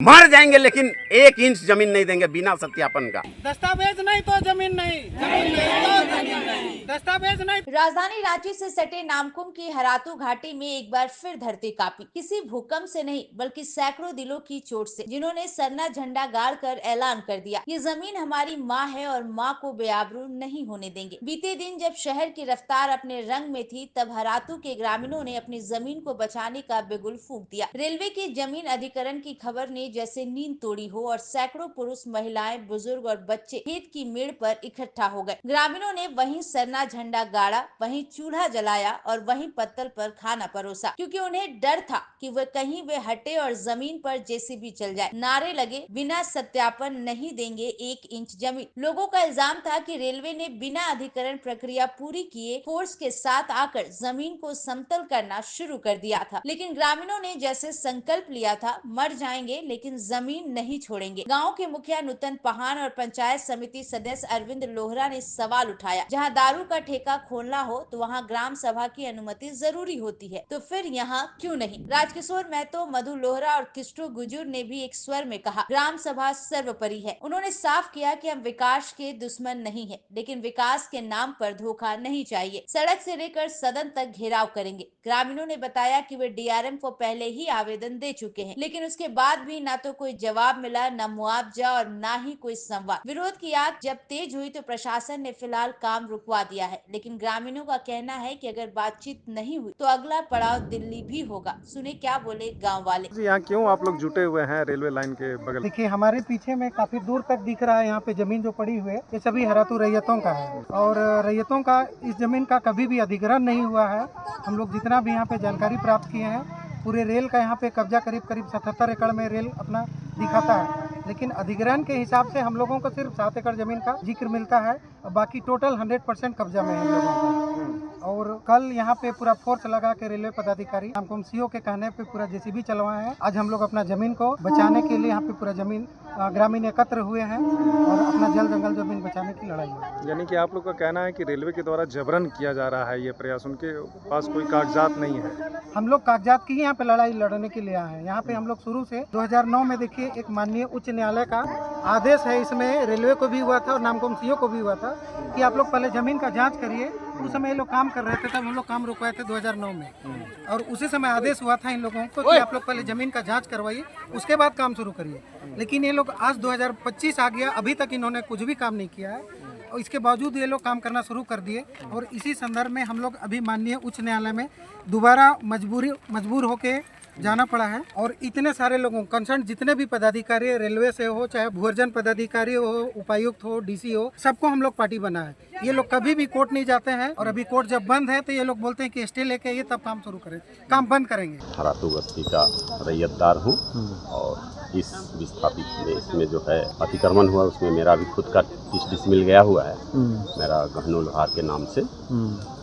मर जाएंगे लेकिन 1 इंच जमीन नहीं देंगे बिना सत्यापन का। दस्तावेज नहीं तो जमीन नहीं, जमीन नहीं तो जमीन नहीं, दस्तावेज नहीं। राजधानी रांची से सटे नामकुम की हरातू घाटी में एक बार फिर धरती कांपी, किसी भूकंप से नहीं बल्कि सैकड़ों दिलों की चोट से, जिन्होंने सरना झंडा गाड़ कर ऐलान कर दिया, ये जमीन हमारी माँ है और माँ को बेआबरू नहीं होने देंगे। बीते दिन जब शहर की रफ्तार अपने रंग में थी, तब हरातू के ग्रामीणों ने अपनी जमीन को बचाने का बिगुल फूंक दिया। रेलवे के जमीन अधिकरण की खबर ने जैसे नींद तोड़ी हो और सैकड़ों पुरुष, महिलाएं, बुजुर्ग और बच्चे खेत की मेड़ पर इकट्ठा हो गए। ग्रामीणों ने वहीं सरना झंडा गाड़ा, वहीं चूल्हा जलाया और वहीं पत्तल पर खाना परोसा, क्योंकि उन्हें डर था कि वे कहीं वे हटे और जमीन पर जेसीबी चल जाए। नारे लगे, बिना सत्यापन नहीं देंगे 1 इंच जमीन। लोगों का इल्जाम था कि रेलवे ने बिना अधिकरण प्रक्रिया पूरी किए फोर्स के साथ आकर जमीन को समतल करना शुरू कर दिया था, लेकिन ग्रामीणों ने जैसे संकल्प लिया था, मर जाएंगे लेकिन जमीन नहीं छोड़ेंगे। गांव के मुखिया नूतन पहान और पंचायत समिति सदस्य अरविंद लोहरा ने सवाल उठाया, जहां दारू का ठेका खोलना हो तो वहां ग्राम सभा की अनुमति जरूरी होती है, तो फिर यहाँ क्यों नहीं? राजकिशोर महतो, मधु लोहरा और किस्टू गुजूर ने भी एक स्वर में कहा, ग्राम सभा सर्वोपरि है। उन्होंने साफ किया कि हम विकास के दुश्मन नहीं है, लेकिन विकास के नाम पर धोखा नहीं चाहिए। सड़क से लेकर सदन तक घेराव करेंगे। ग्रामीणों ने बताया कि वे डीआरएम को पहले ही आवेदन दे चुके हैं, लेकिन उसके बाद भी न तो कोई जवाब मिला, न मुआवजा और न ही कोई संवाद। विरोध की आग जब तेज हुई तो प्रशासन ने फिलहाल काम रुकवा दिया है, लेकिन ग्रामीणों का कहना है कि अगर बातचीत नहीं हुई तो अगला पड़ाव दिल्ली भी होगा। सुने क्या बोले गाँव वाले। यहाँ क्यों आप लोग जुटे हुए हैं रेलवे लाइन के बगल? देखिए, हमारे पीछे में काफी दूर तक दिख रहा है, यहाँ पे जमीन जो पड़ी हुई है ये सभी हरातू रैयतों का है और रैयतों का इस जमीन का कभी भी अधिग्रहण नहीं हुआ है। हम लोग जितना भी यहाँ पे जानकारी प्राप्त किए हैं, पूरे रेल का यहाँ पे कब्जा करीब 77 एकड़ में रेल अपना दिखाता है, लेकिन अधिग्रहण के हिसाब से हम लोगों को सिर्फ 7 एकड़ जमीन का जिक्र मिलता है, बाकी टोटल 100% कब्जा में है हम लोगों का। और कल यहाँ पे पूरा फोर्स लगा के रेलवे पदाधिकारी हमको सीओ के कहने पे पूरा जेसीबी चलवाए हैं। आज हम लोग अपना जमीन को बचाने के लिए यहाँ पे पूरा जमीन ग्रामीण एकत्र हुए हैं और अपना जल जंगल जमीन बचाने की लड़ाई है। यानी कि आप लोग का कहना है कि रेलवे के द्वारा जबरन किया जा रहा है ये प्रयास, उनके पास कोई कागजात नहीं है। हम लोग कागजात की यहाँ पे लड़ाई लड़ने के लिए आए हैं। यहाँ पे हम लोग शुरू से 2009 में देखिए एक माननीय उच्च न्यायालय का आदेश है, इसमें रेलवे को भी हुआ था और नामकुम सीओ को भी हुआ था कि आप लोग पहले जमीन का जांच करिए। उस समय ये लोग काम कर रहे थे, तब हम लोग काम रुकवाए थे 2009 में और उसी समय आदेश हुआ था इन लोगों को कि आप लोग पहले जमीन का जांच करवाइए, उसके बाद काम शुरू करिए। लेकिन ये लोग आज 2025 आ गया, अभी तक इन्होंने कुछ भी काम नहीं किया है और इसके बावजूद ये लोग काम करना शुरू कर दिए। और इसी संदर्भ में हम लोग अभी माननीय उच्च न्यायालय में दोबारा मजबूर होके जाना पड़ा है और इतने सारे लोगों कंसर्न जितने भी पदाधिकारी रेलवे से हो, चाहे भूअर्जन पदाधिकारी हो, उपायुक्त हो, डीसी हो, सबको हम लोग पार्टी बना है। ये लोग कभी भी कोर्ट नहीं जाते हैं और अभी कोर्ट जब बंद है तो ये लोग बोलते हैं कि स्टे लेके ये तब काम शुरू करें, काम बंद करेंगे। हरातू बस्ती का रैयतदार हूँ और इस विस्थापित देश में जो है अतिक्रमण हुआ उसमें मेरा भी खुद का 30 डिसमिल गया हुआ है, मेरा गहनो लोहार के नाम से।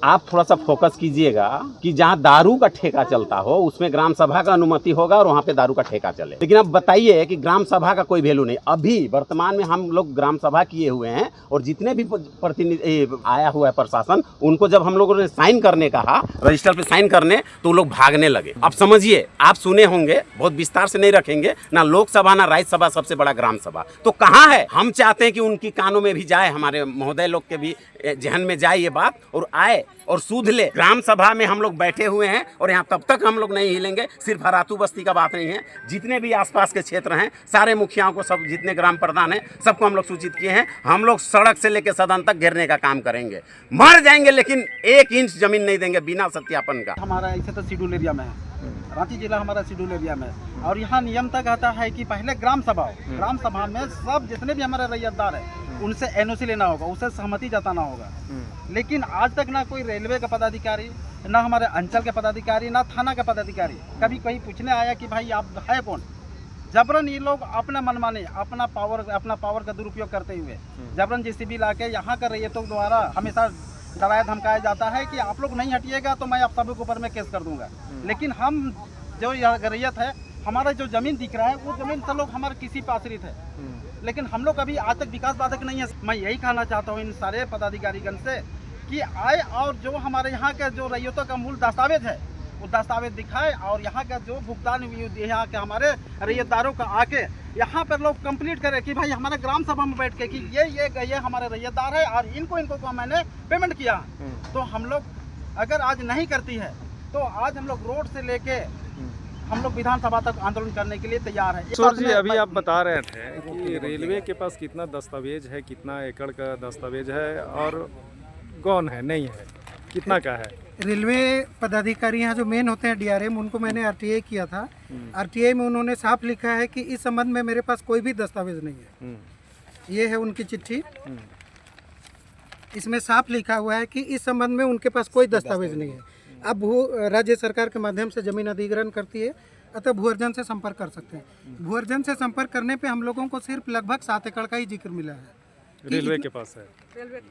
आप थोड़ा सा फोकस कीजिएगा कि जहाँ दारू का ठेका चलता हो उसमें ग्राम सभा का अनुमति होगा और वहाँ पे दारू का ठेका चले, लेकिन अब बताइए कि ग्राम सभा का कोई वैल्यू नहीं। अभी वर्तमान में हम लोग ग्राम सभा किए हुए हैं और जितने भी प्रतिनिधि आया हुआ है प्रशासन, उनको जब हम लोगों ने साइन करने कहा, रजिस्टर पे साइन करने, तो लोग भागने लगे। अब समझिए, आप सुने होंगे, बहुत विस्तार से नहीं रखेंगे, ना लोकसभा ना राज्यसभा, सबसे बड़ा ग्राम सभा तो कहाँ है? हम चाहते हैं कि उनकी कानों में भी जाए, हमारे महोदय लोग के भी जहन में जाए ये बात और आए और सूद ले। ग्राम सभा में हम लोग बैठे हुए हैं और यहाँ तब तक हम लोग नहीं हिलेंगे। सिर्फ हरातू बस्ती का बात नहीं है, जितने भी आसपास के क्षेत्र हैं, सारे मुखियाओं को, सब जितने ग्राम प्रधान हैं, सबको हम लोग सूचित किए हैं। हम लोग सड़क से लेकर सदन तक घेरने का काम करेंगे। मर जाएंगे लेकिन 1 इंच जमीन नहीं देंगे बिना सत्यापन का। हमारा ऐसे तो शेड्यूल एरिया में है, रांची जिला हमारा शेड्यूल एरिया में है और यहाँ नियम तक आता है कि पहले ग्राम सभा में सब जितने भी हमारे रैयतदार हैं उनसे एनओसी लेना होगा, उससे सहमति जताना होगा। लेकिन आज तक ना कोई रेलवे का पदाधिकारी, ना हमारे अंचल के पदाधिकारी, ना थाना के पदाधिकारी कभी कहीं पूछने आया कि भाई आप है कौन। जबरन ये लोग अपना मनमाने अपना पावर का दुरुपयोग करते हुए जबरन जेसीबी लाके यहाँ का रैयतों द्वारा हमेशा डराया धमकाया जाता है कि आप लोग नहीं हटिएगा तो मैं आप सभी के ऊपर में केस कर दूंगा। लेकिन हम जो रैयत है, हमारा जो जमीन दिख रहा है वो जमीन से लोग हमारे किसी पे आश्रित है, लेकिन हम लोग अभी आज तक विकास बाधक नहीं है। मैं यही कहना चाहता हूँ इन सारे पदाधिकारीगण से कि आए और जो हमारे यहाँ के जो रैयतों का मूल दस्तावेज है वो दस्तावेज दिखाए और यहाँ का जो भुगतान यहाँ के हमारे रैयतदारों का आके यहाँ पर लोग कंप्लीट करें कि भाई हमारे ग्राम सभा में बैठ के कि ये हमारे रैयतदार है और इनको को मैंने पेमेंट किया। तो हम लोग अगर आज नहीं करती है तो आज हम लोग रोड से लेके हम लोग विधानसभा तक आंदोलन करने के लिए तैयार है। किशोर जी, अभी आप बता रहे थे कि रेलवे के पास कितना दस्तावेज है, कितना एकड़ का दस्तावेज है और कौन है नहीं है, कितना का है? रेलवे पदाधिकारी यहाँ जो मेन होते हैं DRM, उनको मैंने RTI किया था। RTI में उन्होंने साफ लिखा है कि इस संबंध में मेरे पास कोई भी दस्तावेज नहीं है। ये है उनकी चिट्ठी, इसमें साफ लिखा हुआ है कि इस संबंध में उनके पास कोई दस्तावेज नहीं है। अब राज्य सरकार के माध्यम से जमीन अधिग्रहण करती है, अतः भू अर्जन से संपर्क कर सकते हैं। भू अर्जन से संपर्क करने पे हम लोगों को सिर्फ लगभग 7 एकड़ का ही जिक्र मिला है। रेलवे के पास है?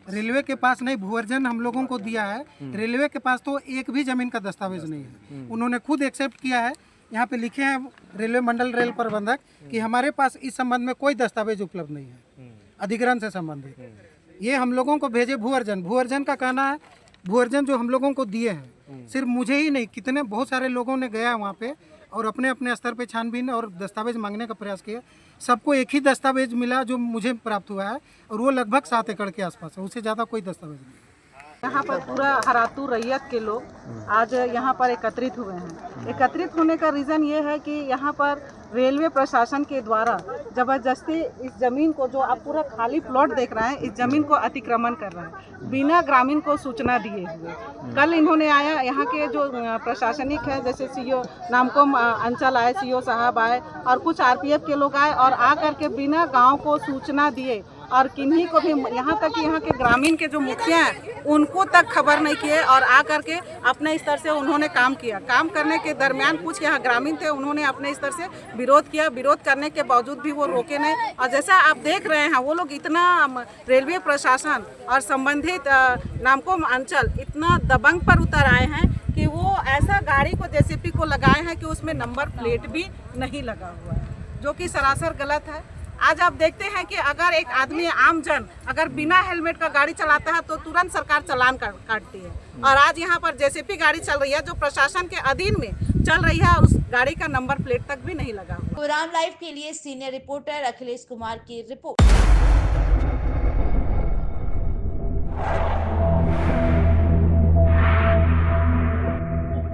रेलवे के पास नहीं, भू अर्जन हम लोगों को दिया है। रेलवे के पास तो एक भी जमीन का दस्तावेज नहीं है। उन्होंने खुद एक्सेप्ट किया है, यहाँ पे लिखे हैं रेलवे मंडल रेल प्रबंधक कि हमारे पास इस संबंध में कोई दस्तावेज उपलब्ध नहीं है अधिग्रहण से संबंधित। ये हम लोगों को भेजे भू अर्जन का कहना है, भू अर्जन जो हम लोगों को दिए हैं, सिर्फ मुझे ही नहीं, कितने बहुत सारे लोगों ने गया वहाँ पे और अपने अपने स्तर पे छानबीन और दस्तावेज मांगने का प्रयास किया। सबको एक ही दस्तावेज मिला जो मुझे प्राप्त हुआ है और वो लगभग 7 एकड़ के आसपास है, उससे ज़्यादा कोई दस्तावेज नहीं। यहाँ पर पूरा हरातू रैयत के लोग आज यहाँ पर एकत्रित हुए हैं। एकत्रित होने का रीज़न ये है कि यहाँ पर रेलवे प्रशासन के द्वारा ज़बरदस्ती इस ज़मीन को, जो आप पूरा खाली प्लॉट देख रहे हैं, इस ज़मीन को अतिक्रमण कर रहा है बिना ग्रामीण को सूचना दिए हुए। कल इन्होंने आया, यहाँ के जो प्रशासनिक है जैसे CO नामकुम अंचल आए, CO साहब आए और कुछ RPF के लोग आए और आ करके बिना गाँव को सूचना दिए और किन्हीं को भी, यहाँ तक कि यहाँ के ग्रामीण के जो मुखिया हैं उनको तक खबर नहीं किए और आ करके अपने स्तर से उन्होंने काम किया। काम करने के दरमियान कुछ यहाँ ग्रामीण थे, उन्होंने अपने स्तर से विरोध किया। विरोध करने के बावजूद भी वो रोके नहीं और जैसा आप देख रहे हैं वो लोग इतना, रेलवे प्रशासन और संबंधित नामकुम अंचल इतना दबंग पर उतर आए हैं कि वो ऐसा गाड़ी को JCB को लगाए हैं कि उसमें नंबर प्लेट भी नहीं लगा हुआ है, जो कि सरासर गलत है। आज आप देखते हैं कि अगर एक आदमी, आम जन अगर बिना हेलमेट का गाड़ी चलाता है तो तुरंत सरकार चालान काटती है और आज यहाँ पर JCB गाड़ी चल रही है जो प्रशासन के अधीन में चल रही है और उस गाड़ी का नंबर प्लेट तक भी नहीं लगा हुआ। राम लाइव के लिए सीनियर रिपोर्टर अखिलेश कुमार की रिपोर्ट।